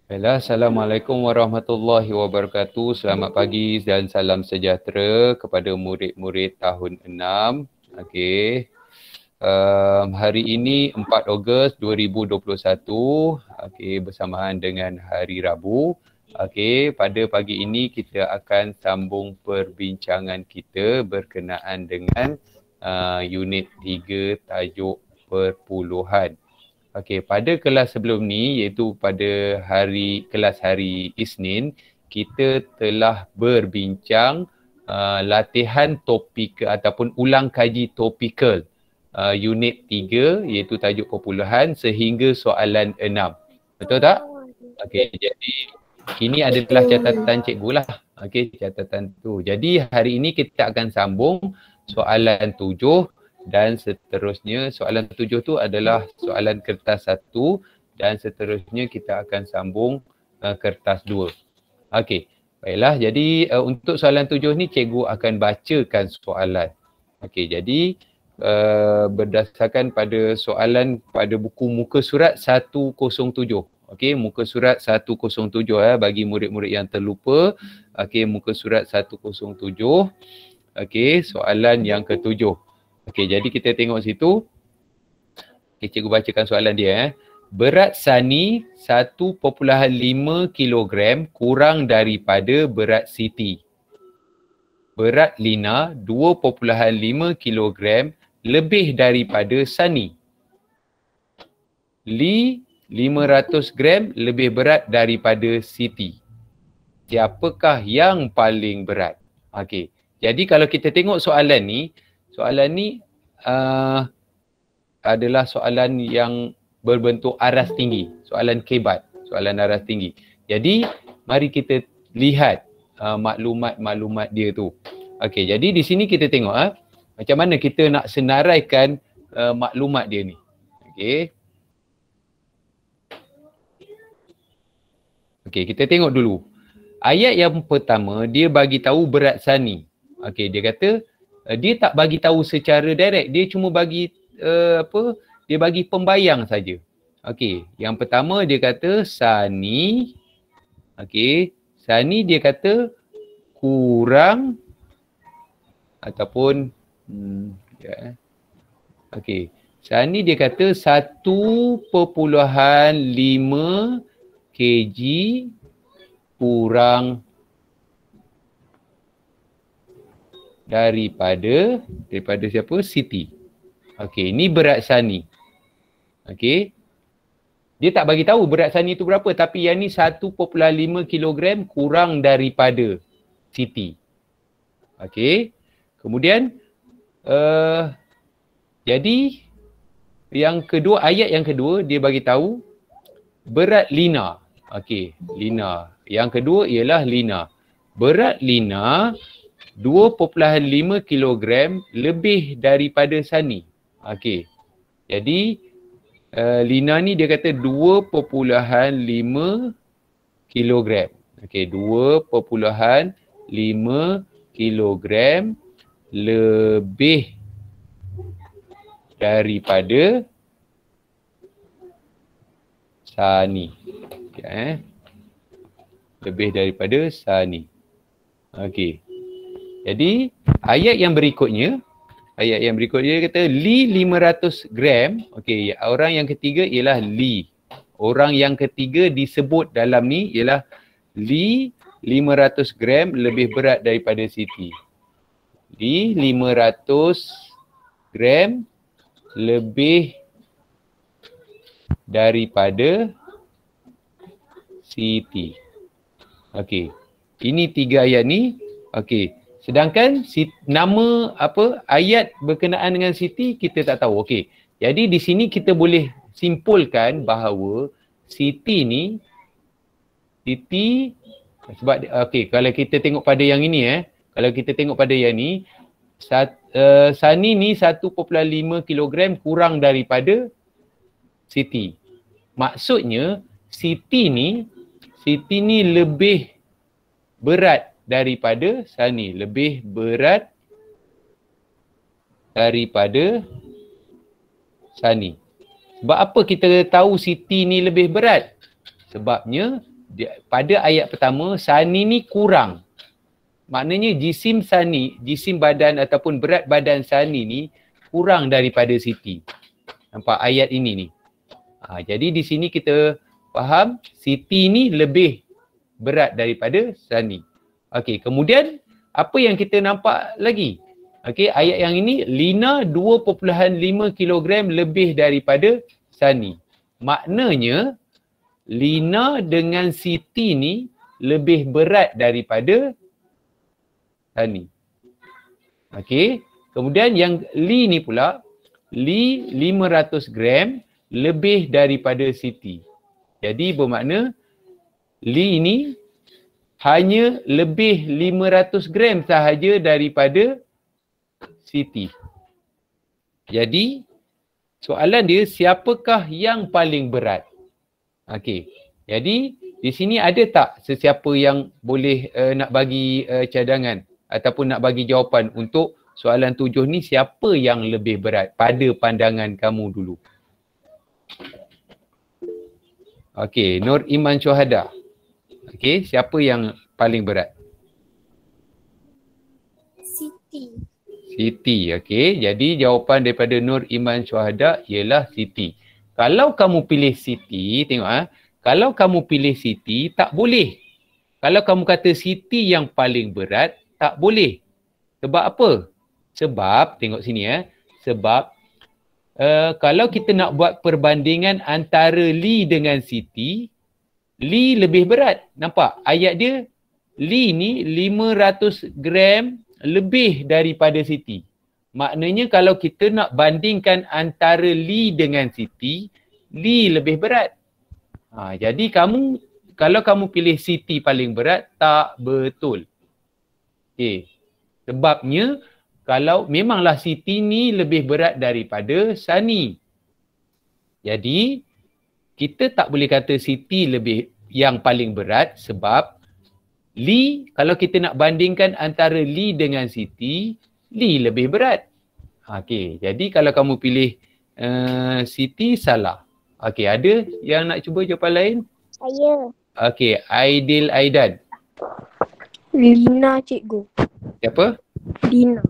Baiklah, Assalamualaikum warahmatullahi wabarakatuh. Selamat pagi dan salam sejahtera kepada murid-murid tahun 6. Okey. Hari ini 4 Ogos 2021. Okey, bersamaan dengan hari Rabu. Okey, pada pagi ini kita akan sambung perbincangan kita berkenaan dengan unit 3 tajuk perpuluhan. Okey, pada kelas sebelum ni iaitu pada kelas hari Isnin, kita telah berbincang latihan topik ataupun ulang kaji topikal unit 3 iaitu tajuk perpuluhan sehingga soalan 6. Betul tak? Okey, jadi ini adalah catatan cikgu lah. Okey, catatan tu. Jadi hari ini kita akan sambung soalan 7 dan seterusnya. Soalan 7 tu adalah soalan kertas 1 dan seterusnya kita akan sambung kertas 2. Okey, baiklah. Jadi untuk soalan 7 ni cikgu akan bacakan soalan. Okey, jadi berdasarkan pada soalan pada buku muka surat 107. Okey, muka surat 107 bagi murid-murid yang terlupa. Okey, muka surat 107. Okey, soalan yang ketujuh. Okey, jadi kita tengok situ. Okay, cikgu bacakan soalan dia. Berat Sani 1.5 kilogram kurang daripada berat Siti. Berat Lina 2.5 kilogram lebih daripada Sani. Li 500 gram lebih berat daripada Siti. Siapakah yang paling berat? Okey. Jadi kalau kita tengok soalan ni adalah soalan yang berbentuk aras tinggi, soalan kebat, soalan aras tinggi. Jadi mari kita lihat maklumat-maklumat dia tu. Okey, jadi di sini kita tengok macam mana kita nak senaraikan maklumat dia ni. Okey. Okey, kita tengok dulu. Ayat yang pertama dia bagi tahu berat Sani. Okey, dia kata dia tak bagi tahu secara direct, dia cuma bagi dia bagi pembayang saja. Okey, yang pertama dia kata Sani. Okey, Sani dia kata kurang ataupun okey, Sani dia kata 1.5 kg kurang daripada siapa? Siti. Okey, ini berat Sani. Okey. Dia tak bagi tahu berat Sani itu berapa, tapi yang ni 1.5 kilogram kurang daripada Siti. Okey. Kemudian jadi yang kedua, ayat yang kedua dia bagi tahu berat Lina. Okey, Lina. Yang kedua ialah Lina. Berat Lina 2.5 kilogram lebih daripada Sani. Okey. Jadi Lina ni dia kata 2.5 kilogram. Okey, 2.5 kilogram lebih daripada Sani. Okay, lebih daripada Sani. Okey. Jadi ayat yang berikutnya kata Li 500 gram. Okey, orang yang ketiga ialah Li. Orang yang ketiga disebut dalam ni ialah Li 500 gram lebih berat daripada Siti. Li 500 gram lebih daripada Siti. Okey. Ini tiga ayat ni. Okey. Sedangkan nama ayat berkenaan dengan Siti kita tak tahu. Okey. Jadi di sini kita boleh simpulkan bahawa Siti sebab okey, kalau kita tengok pada yang ini Sani ni 1.5 kilogram kurang daripada Siti. Maksudnya Siti ni lebih berat daripada Sani, lebih berat daripada Sani. Sebab apa kita tahu Siti ni lebih berat? Sebabnya pada ayat pertama, Sani ni kurang. Maknanya jisim Sani, jisim badan ataupun berat badan Sani ni kurang daripada Siti. Nampak ayat ini ni. Jadi di sini kita faham Siti ni lebih berat daripada Sani. Okey, kemudian apa yang kita nampak lagi? Okey, ayat yang ini Lina 2.5 kg lebih daripada Sani. Maknanya Lina dengan Siti ni lebih berat daripada Sani. Okey, kemudian yang Li ni pula, Li 500 gram lebih daripada Siti. Jadi bermakna Li ni hanya lebih 500 gram sahaja daripada Siti. Jadi soalan dia, siapakah yang paling berat? Okey. Jadi di sini ada tak sesiapa yang boleh nak bagi cadangan ataupun nak bagi jawapan untuk soalan 7 ni, siapa yang lebih berat pada pandangan kamu dulu? Okey, Nur Iman Syuhada. Okey, siapa yang paling berat? Siti. Siti, okey. Jadi jawapan daripada Nur Iman Syuhada ialah Siti. Kalau kamu pilih Siti, tengok kalau kamu pilih Siti, tak boleh. Kalau kamu kata Siti yang paling berat, tak boleh. Sebab apa? Sebab, tengok sini sebab kalau kita nak buat perbandingan antara Li dengan Siti, Li lebih berat. Nampak? Ayat dia, Li ni 500 gram lebih daripada Siti. Maknanya kalau kita nak bandingkan antara Li dengan Siti, Li lebih berat. Jadi kalau kamu pilih Siti paling berat, tak betul. Okay. Sebabnya kalau memanglah Siti ni lebih berat daripada Sani. Jadi kita tak boleh kata Siti lebih yang paling berat sebab Li, kalau kita nak bandingkan antara Li dengan Siti, Li lebih berat. Okey, jadi kalau kamu pilih Siti, salah. Okey, ada yang nak cuba jawapan lain? Saya. Okey, Aidil Aidan. Lina, cikgu. Siapa? Lina.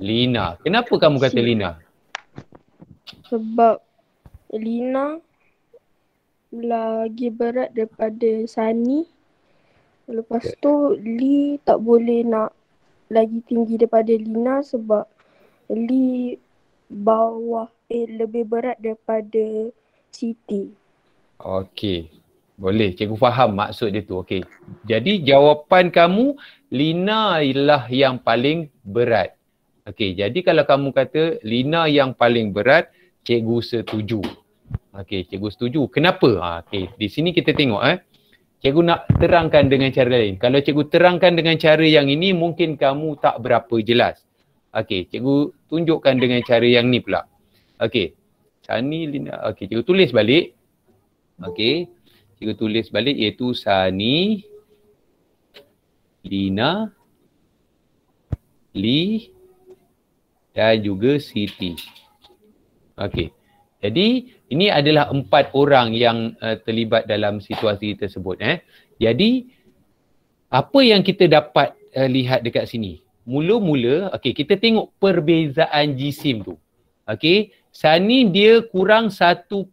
Lina. Kenapa kamu kata Lina? Sebab Lina lagi berat daripada Sani. Lepas tu Li tak boleh nak lagi tinggi daripada Lina sebab Li lebih berat daripada Siti. Okey. Boleh. Cikgu faham maksud dia tu. Okey. Jadi jawapan kamu, Lina ialah yang paling berat. Okey. Jadi kalau kamu kata Lina yang paling berat, cikgu setuju. Okey. Cikgu setuju. Kenapa? Okey. Di sini kita tengok cikgu nak terangkan dengan cara lain. Kalau cikgu terangkan dengan cara yang ini, mungkin kamu tak berapa jelas. Okey, cikgu tunjukkan dengan cara yang ni pula. Okey. Sani, Lina. Okey, cikgu tulis balik. Okey. Cikgu tulis balik iaitu Sani, Lina, Li dan juga Siti. Okey. Jadi ini adalah 4 orang yang terlibat dalam situasi tersebut. Jadi apa yang kita dapat lihat dekat sini? Mula-mula, okey, kita tengok perbezaan jisim tu. Okey, Sani dia kurang 1.5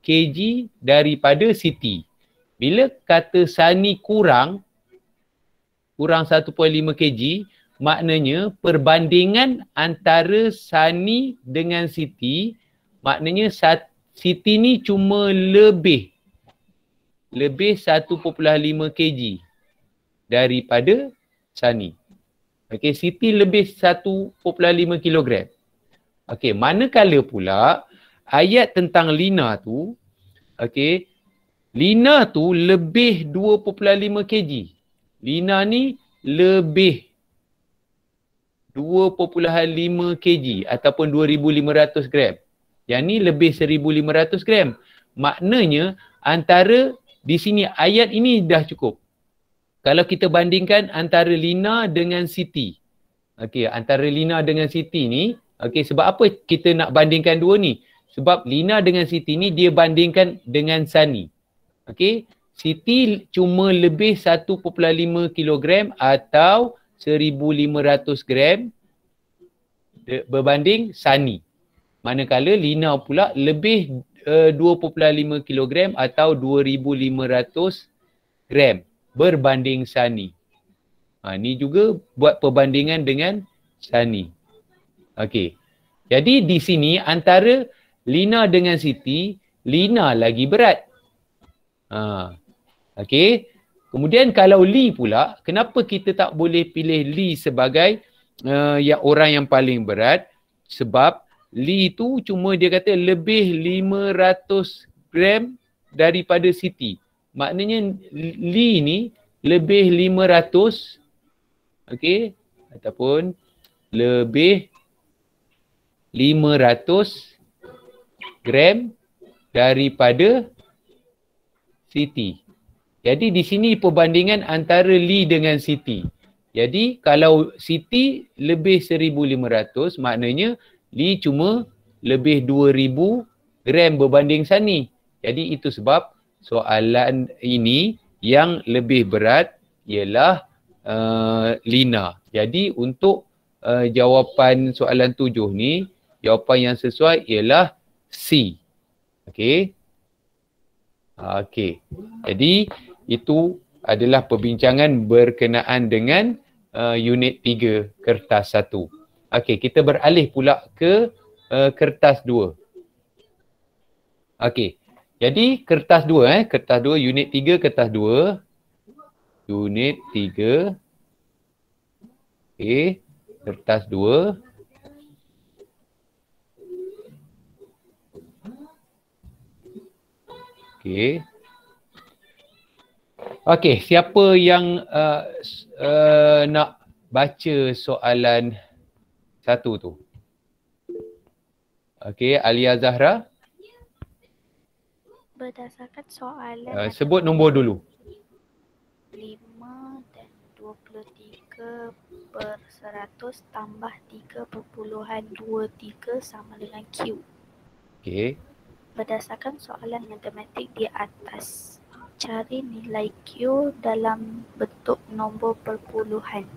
kg daripada Siti. Bila kata Sani kurang 1.5 kg, maknanya perbandingan antara Sani dengan Siti, maknanya Siti ni cuma lebih 1.5 kg daripada Sani. Okey, Siti lebih 1.5 kg. Okey, manakala pula ayat tentang Lina tu, okey, Lina tu lebih 2.5 kg. Lina ni lebih 2.5 kg ataupun 2,500 gram. Yang ni lebih 1,500 gram. Maknanya antara di sini ayat ini dah cukup. Kalau kita bandingkan antara Lina dengan Siti. Okey, antara Lina dengan Siti ni, okey, sebab apa kita nak bandingkan dua ni? Sebab Lina dengan Siti ni dia bandingkan dengan Sani. Okey, Siti cuma lebih 1.5 kilogram atau 1,500 gram berbanding Sani. Manakala Lina pula lebih 2.5 kilogram atau 2,500 gram berbanding Sani. Ni juga buat perbandingan dengan Sani. Okey. Jadi di sini antara Lina dengan Siti, Lina lagi berat. Okey. Kemudian kalau Li pula, kenapa kita tak boleh pilih Li sebagai orang yang paling berat? Sebab Li tu cuma dia kata lebih 500 gram daripada Siti. Maknanya Li ni lebih 500, okey, ataupun lebih 500 gram daripada Siti. Jadi di sini perbandingan antara Li dengan Siti. Jadi kalau Siti lebih 1,500, maknanya Li cuma lebih 2,000 gram berbanding Sani. Jadi itu sebab soalan ini yang lebih berat ialah Lina. Jadi untuk jawapan soalan 7 ni, jawapan yang sesuai ialah C. Okey. Okey. Jadi itu adalah perbincangan berkenaan dengan unit 3 kertas 1. Okey, kita beralih pula ke kertas 2. Okey. Jadi kertas 2 kertas 2 unit 3 kertas 2. Unit 3. Okey, kertas 2. Okey. Okey, siapa yang nak baca soalan 1 tu? Okey, Alia Zahra. Berdasarkan soalan Sebut nombor dulu. 5 dan 23 per 100 tambah 3.23 sama dengan Q. Okey. Berdasarkan soalan matematik di atas, cari nilai Q dalam bentuk nombor perpuluhan.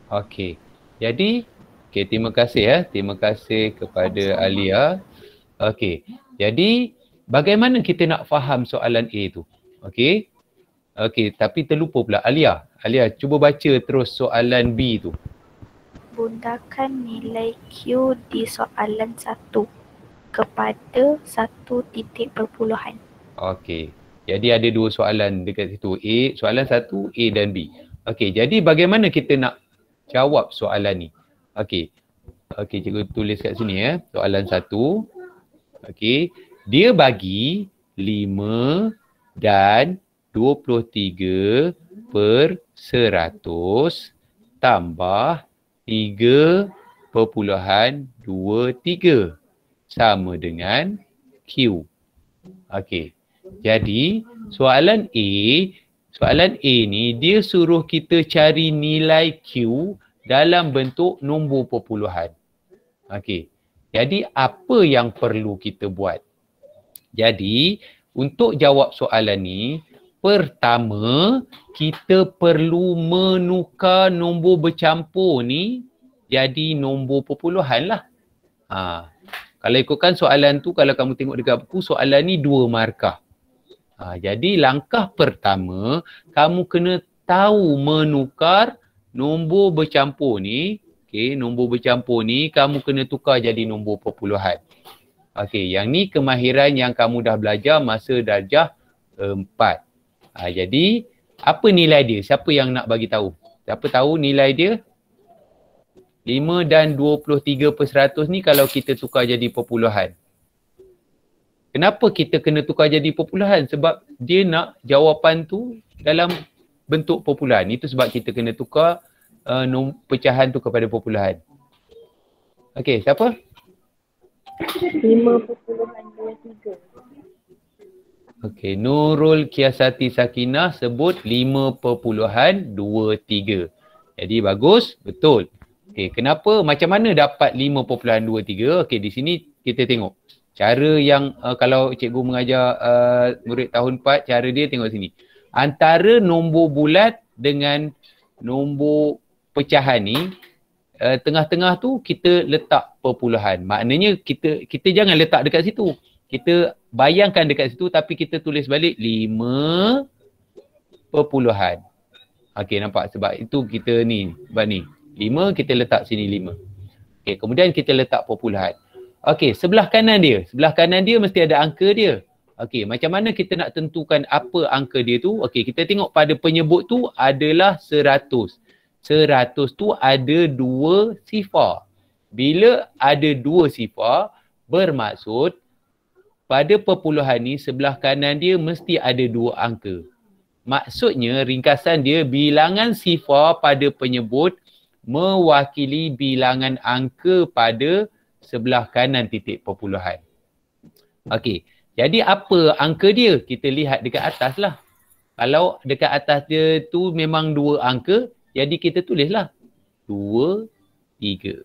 Okey. Jadi, terima kasih Terima kasih kepada Alia. Okey. Jadi, bagaimana kita nak faham soalan A tu? Okey. Okey, tapi terlupa pula Alia. Alia, cuba baca terus soalan B tu. Bundakan nilai Q di soalan 1 kepada 1 titik perpuluhan. Okey. Jadi ada dua soalan dekat situ. Soalan 1, A dan B. Okey, jadi bagaimana kita nak jawab soalan ni? Okey. Okey, cikgu tulis kat sini soalan 1. Okey. Dia bagi 5 dan 23 per 100 tambah 3.23 sama dengan Q. Okey. Jadi soalan A ni dia suruh kita cari nilai Q dalam bentuk nombor perpuluhan. Okey. Jadi apa yang perlu kita buat? Jadi untuk jawab soalan ni, pertama kita perlu menukar nombor bercampur ni jadi nombor perpuluhan lah. Kalau ikutkan soalan tu, kalau kamu tengok dekat buku, soalan ni 2 markah. Jadi langkah pertama, kamu kena tahu menukar nombor bercampur ni. Okey, nombor bercampur ni kamu kena tukar jadi nombor perpuluhan. Okey, yang ni kemahiran yang kamu dah belajar masa darjah 4. Jadi, apa nilai dia? Siapa yang nak bagi tahu? Siapa tahu nilai dia? 5 dan 23 per 100 ni kalau kita tukar jadi perpuluhan. Kenapa kita kena tukar jadi perpuluhan? Sebab dia nak jawapan tu dalam bentuk perpuluhan. Itu sebab kita kena tukar pecahan tu kepada perpuluhan. Okey, siapa? 5.23. Okey, Nurul Kiasati Sakinah sebut 5.23. Jadi bagus, betul. Okey, kenapa? Macam mana dapat 5.23? Okey, di sini kita tengok. Cara yang kalau cikgu mengajar murid tahun 4, cara dia tengok sini. antara nombor bulat dengan nombor pecahan ni, tengah-tengah tu kita letak perpuluhan. Maknanya kita jangan letak dekat situ. Kita bayangkan dekat situ tapi kita tulis balik 5 perpuluhan. Okey, nampak? Sebab itu kita ni, sebab ni 5 kita letak sini 5. Okey, kemudian kita letak perpuluhan. Okey, sebelah kanan dia mesti ada angka dia. Okey, macam mana kita nak tentukan apa angka dia tu? Okey, kita tengok pada penyebut tu adalah 100. 100 tu ada 2 sifar. Bila ada 2 sifar, bermaksud pada perpuluhan ni sebelah kanan dia mesti ada 2 angka. Maksudnya ringkasan dia, bilangan sifar pada penyebut mewakili bilangan angka pada sebelah kanan titik perpuluhan. Okey, jadi apa angka dia? Kita lihat dekat atas lah. Kalau dekat atas dia tu memang 2 angka, jadi kita tulislah 2, 3.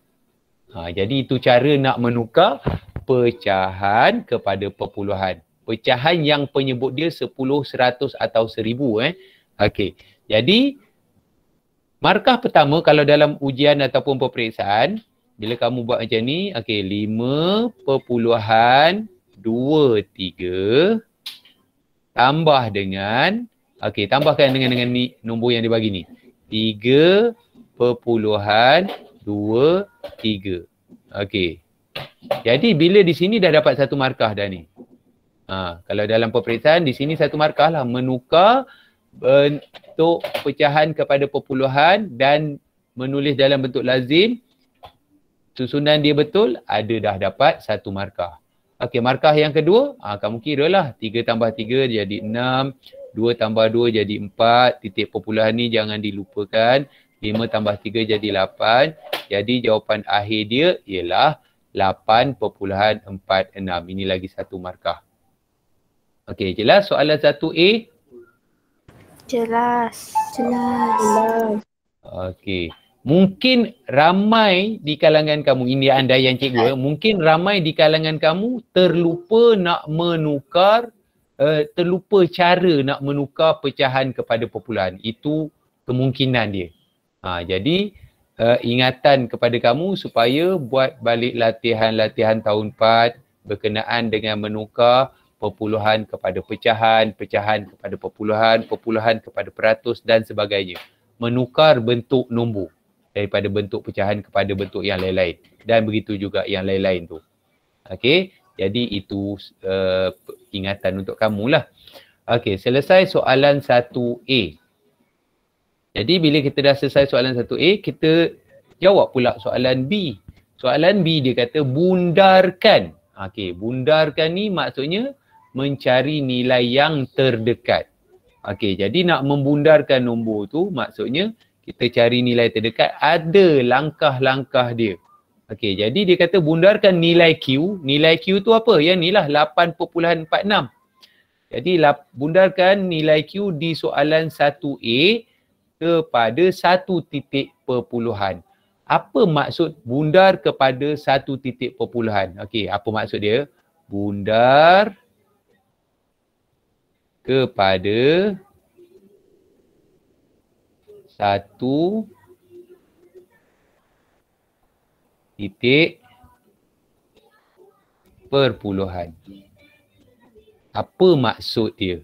Jadi itu cara nak menukar pecahan kepada perpuluhan. Pecahan yang penyebut dia 10, 100 atau 1000. Okey. Jadi markah pertama kalau dalam ujian ataupun peperiksaan, bila kamu buat macam ni, okey, 5.23 tambah dengan, okey, tambahkan dengan ni nombor yang dia bagi ni. 3.23. Okey. Jadi bila di sini dah dapat 1 markah dah ni. Kalau dalam peperiksaan di sini 1 markah lah, menukar bentuk pecahan kepada perpuluhan dan menulis dalam bentuk lazim. Susunan dia betul, ada dah dapat 1 markah. Okey, markah yang kedua, kamu kira lah 3 tambah 3 jadi 6, 2 tambah 2 jadi 4, titik perpuluhan ni jangan dilupakan, 5 tambah 3 jadi 8, jadi jawapan akhir dia ialah 8.46. Ini lagi 1 markah. Okey, jelas soalan 1A? Jelas. Okey. Mungkin ramai di kalangan kamu, ini andaian cikgu, mungkin ramai di kalangan kamu terlupa nak menukar, terlupa cara nak menukar pecahan kepada perpuluhan. Itu kemungkinan dia. Jadi ingatan kepada kamu supaya buat balik latihan-latihan tahun 4 berkenaan dengan menukar perpuluhan kepada pecahan, pecahan kepada perpuluhan, perpuluhan kepada peratus dan sebagainya. Menukar bentuk nombor daripada bentuk pecahan kepada bentuk yang lain-lain. Dan begitu juga yang lain-lain tu. Okey, jadi itu ingatan untuk kamu lah. Okey, selesai soalan 1A. Jadi bila kita dah selesai soalan 1A, kita jawab pula soalan B. Soalan B dia kata bundarkan. Okey, bundarkan ni maksudnya mencari nilai yang terdekat. Okey, jadi nak membundarkan nombor tu maksudnya kita cari nilai terdekat, ada langkah-langkah dia. Okey, jadi dia kata bundarkan nilai Q. Nilai Q tu apa? Yang ni lah 8.46. Jadi bundarkan nilai Q di soalan 1A kepada 1 titik perpuluhan. Apa maksud bundar kepada 1 titik perpuluhan? Okey, apa maksud dia? Bundar kepada 1 titik perpuluhan. Apa maksud dia?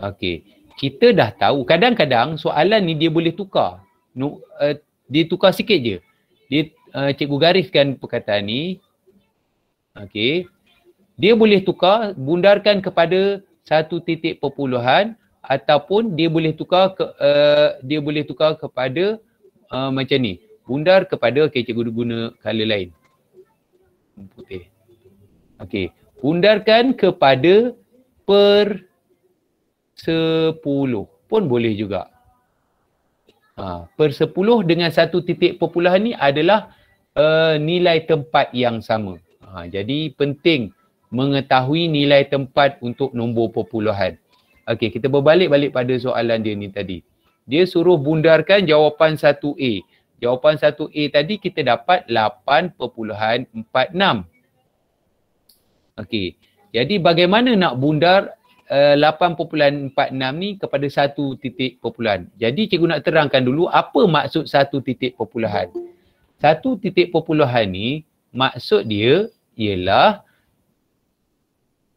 Okey, kita dah tahu. Kadang-kadang soalan ni dia boleh tukar. Dia tukar sikit je. Dia cikgu gariskan perkataan ni. Okey. Dia boleh tukar, bundarkan kepada 1 titik perpuluhan ataupun dia boleh tukar kepada macam ni. Bundar kepada, okey, cikgu guna color lain. Putih. Okey. Bundarkan kepada per 10 pun boleh juga. Per 10 dengan 1 titik perpuluhan ni adalah nilai tempat yang sama. Jadi penting mengetahui nilai tempat untuk nombor perpuluhan. Okey, kita berbalik-balik pada soalan dia ni tadi. Dia suruh bundarkan jawapan 1A. Jawapan 1A tadi kita dapat 8.46. Okey, jadi bagaimana nak bundar 8.46 ni kepada 1 titik perpuluhan. Jadi cikgu nak terangkan dulu apa maksud 1 titik perpuluhan. 1 titik perpuluhan ni maksud dia ialah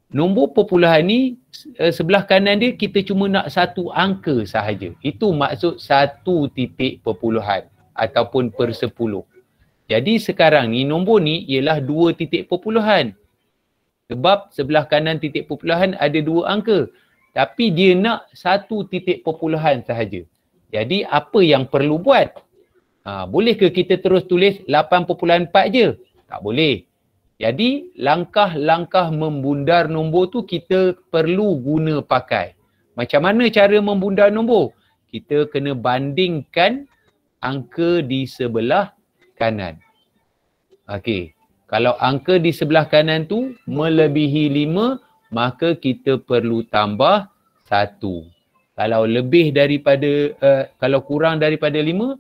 nombor perpuluhan ni sebelah kanan dia kita cuma nak 1 angka sahaja. Itu maksud 1 titik perpuluhan ataupun per 10. Jadi sekarang ni nombor ni ialah 2 titik perpuluhan. Sebab sebelah kanan titik perpuluhan ada 2 angka. Tapi dia nak 1 titik perpuluhan sahaja. Jadi apa yang perlu buat? Boleh ke kita terus tulis 8.4 je? Tak boleh. Jadi langkah-langkah membundar nombor tu kita perlu guna pakai. Macam mana cara membundar nombor? Kita kena bandingkan angka di sebelah kanan. Okey. Kalau angka di sebelah kanan tu melebihi 5, maka kita perlu tambah 1. Kalau lebih daripada, kalau kurang daripada 5,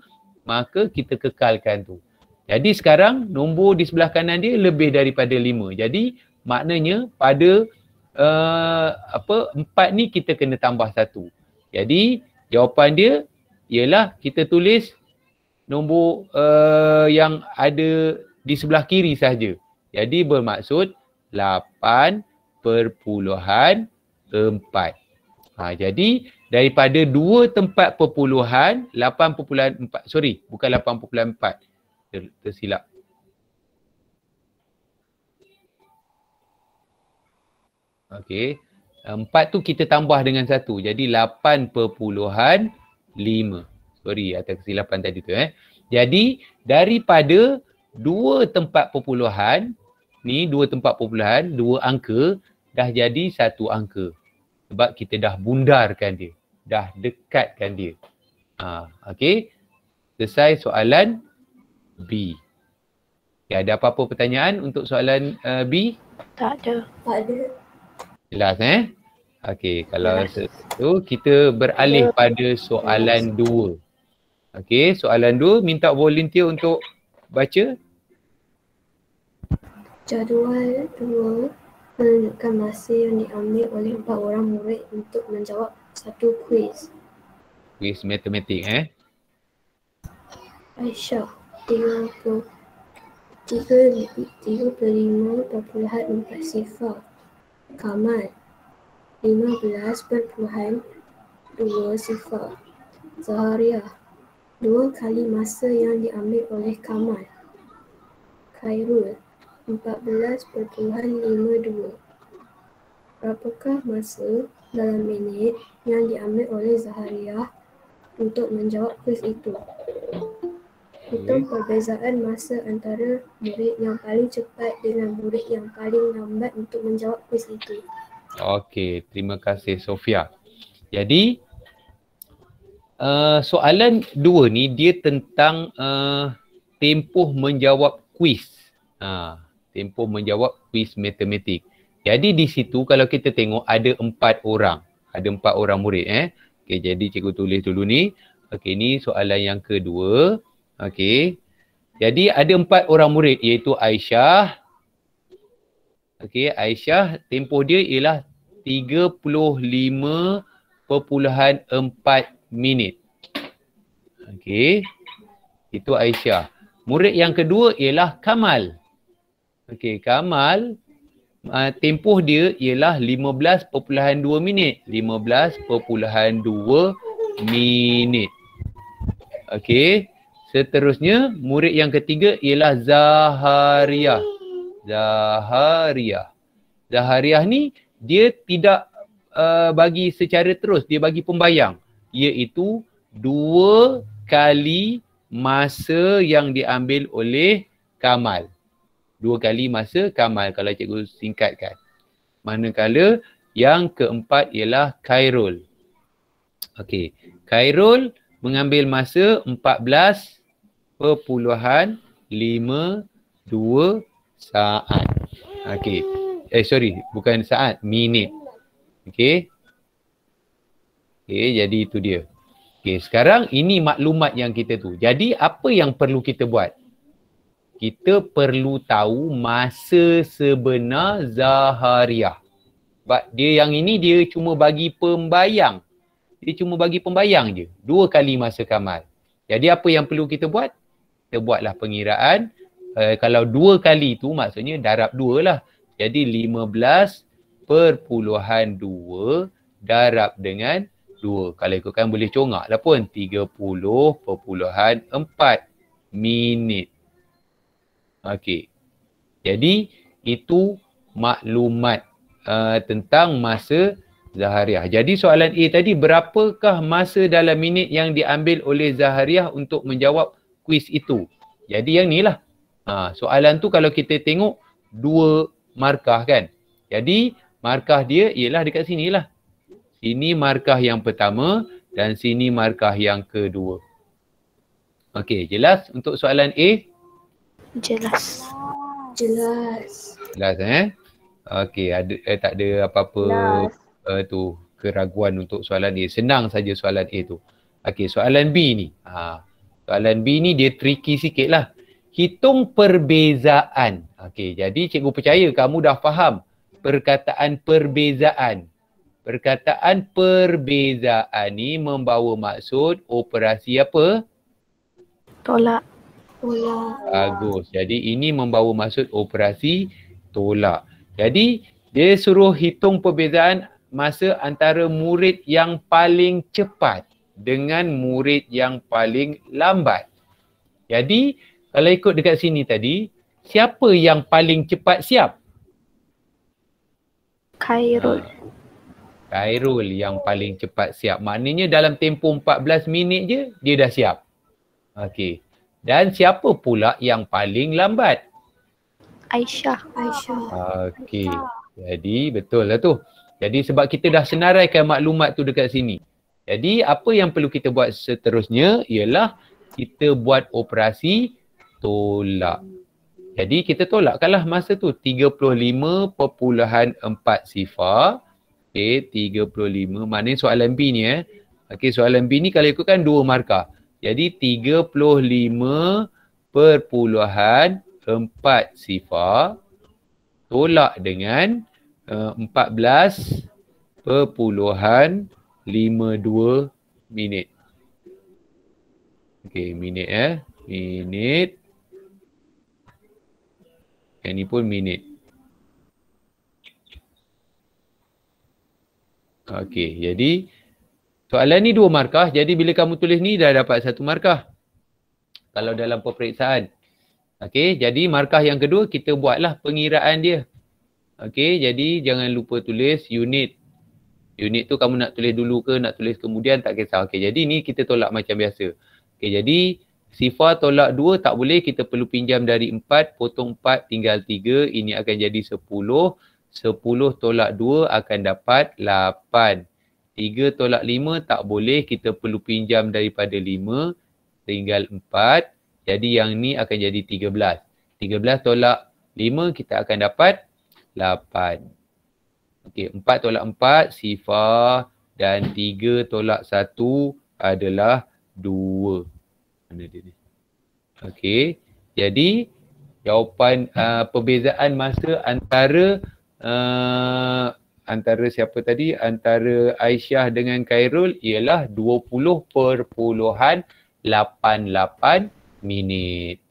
maka kita kekalkan tu. Jadi sekarang nombor di sebelah kanan dia lebih daripada 5. Jadi maknanya pada 4 ni kita kena tambah 1. Jadi jawapan dia ialah kita tulis nombor yang ada di sebelah kiri sahaja. Jadi bermaksud 8.4. Jadi daripada 2 tempat perpuluhan 8.4, sorry, bukan 8.4. Tersilap. Okey. 4 tu kita tambah dengan 1. Jadi 8.5. Sorry atas kesilapan tadi tu. Jadi daripada 2 tempat perpuluhan, ni 2 tempat perpuluhan, 2 angka, dah jadi 1 angka. Sebab kita dah bundarkan dia. Dah dekatkan dia. Okey. Selesai soalan B. Okay, ada apa-apa pertanyaan untuk soalan B? Tak ada. Jelas Okey, kalau itu kita beralih pada soalan 2. Okey, soalan 2 minta volunteer untuk baca. Jadual 2 menunjukkan masa yang diambil oleh 4 orang murid untuk menjawab satu kuis. Kuis matematik Aisyah 35.4 sifar. Kamal 15.2 sifar. Zahariah 2 kali masa yang diambil oleh Kamal. Khairul 14.52. Berapakah masa dalam minit yang diambil oleh Zahariah untuk menjawab kuis itu? Hitung perbezaan masa antara murid yang paling cepat dengan murid yang paling lambat untuk menjawab kuis itu. Okey, terima kasih Sofia. Jadi soalan 2 ni dia tentang tempoh menjawab kuis. Tempoh menjawab kuis matematik. Jadi di situ kalau kita tengok ada 4 orang. Ada 4 orang murid Okey, jadi cikgu tulis dulu ni. Okey, ni soalan yang kedua. Okey. Jadi ada 4 orang murid iaitu Aisyah. Okey, Aisyah tempoh dia ialah 35.4 minit. Okey. Itu Aisyah. Murid yang kedua ialah Kamal. Okey, Kamal tempoh dia ialah 15.2 minit. 15.2 minit. Okey. Seterusnya, murid yang ketiga ialah Zahariah. Zahariah ni dia tidak bagi secara terus, dia bagi pembayang. Iaitu 2 kali masa yang diambil oleh Kamal. 2 kali masa Kamal kalau cikgu singkatkan. Manakala yang keempat ialah Khairul. Okey, Khairul mengambil masa 14.52 saat. Okey. Sorry, bukan saat, minit. Okey. Okey, jadi itu dia. Okey, sekarang ini maklumat yang kita tu. Jadi apa yang perlu kita buat? Kita perlu tahu masa sebenar Zahariah. Sebab dia yang ini dia cuma bagi pembayang. Dia cuma bagi pembayang je. 2 kali masa kamal. Jadi apa yang perlu kita buat? Kita buatlah pengiraan. Kalau 2 kali tu maksudnya darab 2 lah. Jadi 15/2 darab dengan 2. Kalau ikutkan boleh congak lah pun. 30.4 minit. Okey. Jadi itu maklumat tentang masa Zahariah. Jadi soalan A tadi, berapakah masa dalam minit yang diambil oleh Zahariah untuk menjawab kuis itu? Jadi yang ni lah. Soalan tu kalau kita tengok 2 markah kan. Jadi markah dia ialah dekat sini lah. Sini markah yang pertama dan sini markah yang kedua. Okey, jelas untuk soalan A? Jelas. Jelas. Jelas Okey, tak ada apa-apa keraguan untuk soalan A. Senang saja soalan A tu. Okey, soalan B ni. Soalan B ni dia tricky sikit lah. Hitung perbezaan. Okey, jadi cikgu percaya kamu dah faham perkataan perbezaan. Perkataan perbezaan ni membawa maksud operasi apa? Tolak. Bagus. Jadi ini membawa maksud operasi tolak. Jadi dia suruh hitung perbezaan masa antara murid yang paling cepat dengan murid yang paling lambat. Jadi kalau ikut dekat sini tadi, siapa yang paling cepat siap? Khairul. Khairul yang paling cepat siap. Maknanya dalam tempoh 14 minit je dia dah siap. Okey. Dan siapa pula yang paling lambat? Aisyah. Okey. Jadi betul lah tu. Jadi sebab kita dah senaraikan maklumat tu dekat sini. Jadi apa yang perlu kita buat seterusnya ialah kita buat operasi tolak. Jadi kita tolakkanlah masa tu 35.4 sifar. Okey, 35. Maknanya soalan B ni Okey, soalan B ni kalau ikutkan 2 markah. Jadi 35.4 sifar tolak dengan 14.52 minit. Okey, minit minit. Yang ni pun minit. Okey, jadi soalan ni 2 markah. Jadi bila kamu tulis ni dah dapat 1 markah. Kalau dalam peperiksaan. Okey, jadi markah yang kedua kita buatlah pengiraan dia. Okey, jadi jangan lupa tulis unit. Unit tu kamu nak tulis dulu ke nak tulis kemudian tak kisah. Okey, jadi ni kita tolak macam biasa. Okey, jadi sifar tolak 2 tak boleh, kita perlu pinjam dari 4, potong 4 tinggal 3, ini akan jadi 10. 10 tolak 2 akan dapat 8. 3 tolak 5 tak boleh, kita perlu pinjam daripada 5, tinggal 4. Jadi yang ni akan jadi 13. 13 tolak 5 kita akan dapat 8. Okey, 4 tolak 4 sifar dan 3 tolak 1 adalah 2. Mana dia ni? Okey, jadi jawapan perbezaan masa antara siapa tadi? Antara Aisyah dengan Khairul ialah 20.88 minit.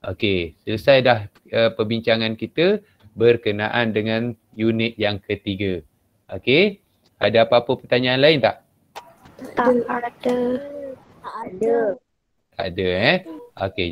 Okey, selesai dah perbincangan kita berkenaan dengan unit yang ketiga. Okey, ada apa-apa pertanyaan lain tak? Tak ada. Tak ada Okey.